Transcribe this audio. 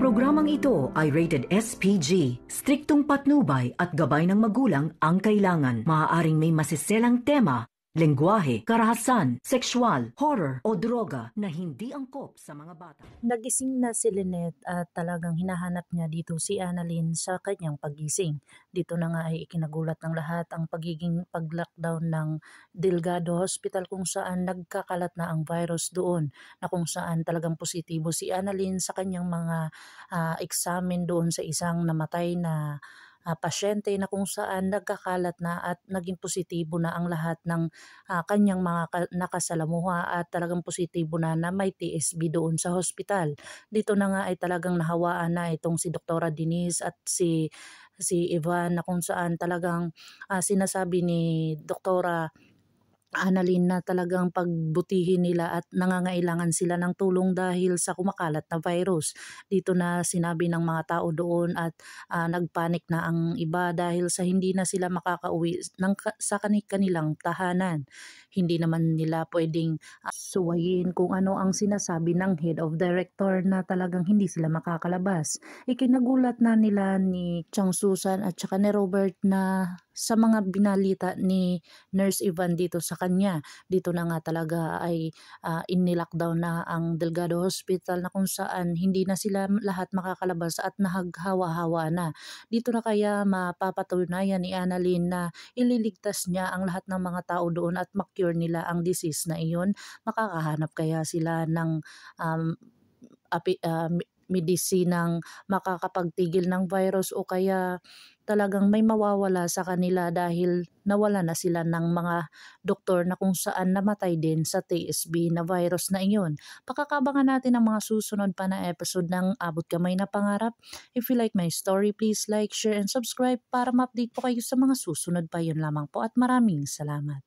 programang ito ay rated SPG. Striktong patnubay at gabay ng magulang ang kailangan. Maaaring may masiselang tema, lengguwahe, karahasan, sexual, horror o droga na hindi angkop sa mga bata. Nagising na si Lynette at talagang hinahanap niya dito si Annalyn sa kanyang paggising. Dito na nga ay ikinagulat ng lahat ang pagiging pag-lockdown ng Delgado Hospital kung saan nagkakalat na ang virus doon, na kung saan talagang positibo si Annalyn sa kanyang mga examen doon sa isang namatay na pasyente, na kung saan nagkakalat na at naging positibo na ang lahat ng kanyang mga nakasalamuha at talagang positibo na may TSB doon sa hospital. Dito na nga ay talagang nahawaan na itong si Doktora Denise at si Ivan, na kung saan talagang sinasabi ni Doktora Annalyn na talagang pagbutihin nila at nangangailangan sila ng tulong dahil sa kumakalat na virus. Dito na sinabi ng mga tao doon at nagpanik na ang iba dahil sa hindi na sila makakauwi sa kanilang tahanan. Hindi naman nila pwedeng suwayin kung ano ang sinasabi ng head of director na talagang hindi sila makakalabas. Ikinagulat na nila ni Chang Susan at saka ni Robert na sa mga binalita ni Nurse Ivan dito sa kanya. Dito na nga talaga ay in-lockdown na ang Delgado Hospital, na kung saan hindi na sila lahat makakalabas at nahaghawa-hawa na. Dito na kaya mapapatunayan ni Annalyn na ililigtas niya ang lahat ng mga tao doon at ma-cure nila ang disease na iyon. Makakahanap kaya sila ng medisinang makakapagtigil ng virus, o kaya talagang may mawawala sa kanila dahil nawala na sila ng mga doktor na kung saan namatay din sa TSB na virus na iyon. Pakakabangan natin ang mga susunod pa na episode ng Abot Kamay na Pangarap. If you like my story, please like, share, and subscribe para ma-update po kayo sa mga susunod pa. Yun lamang po at maraming salamat.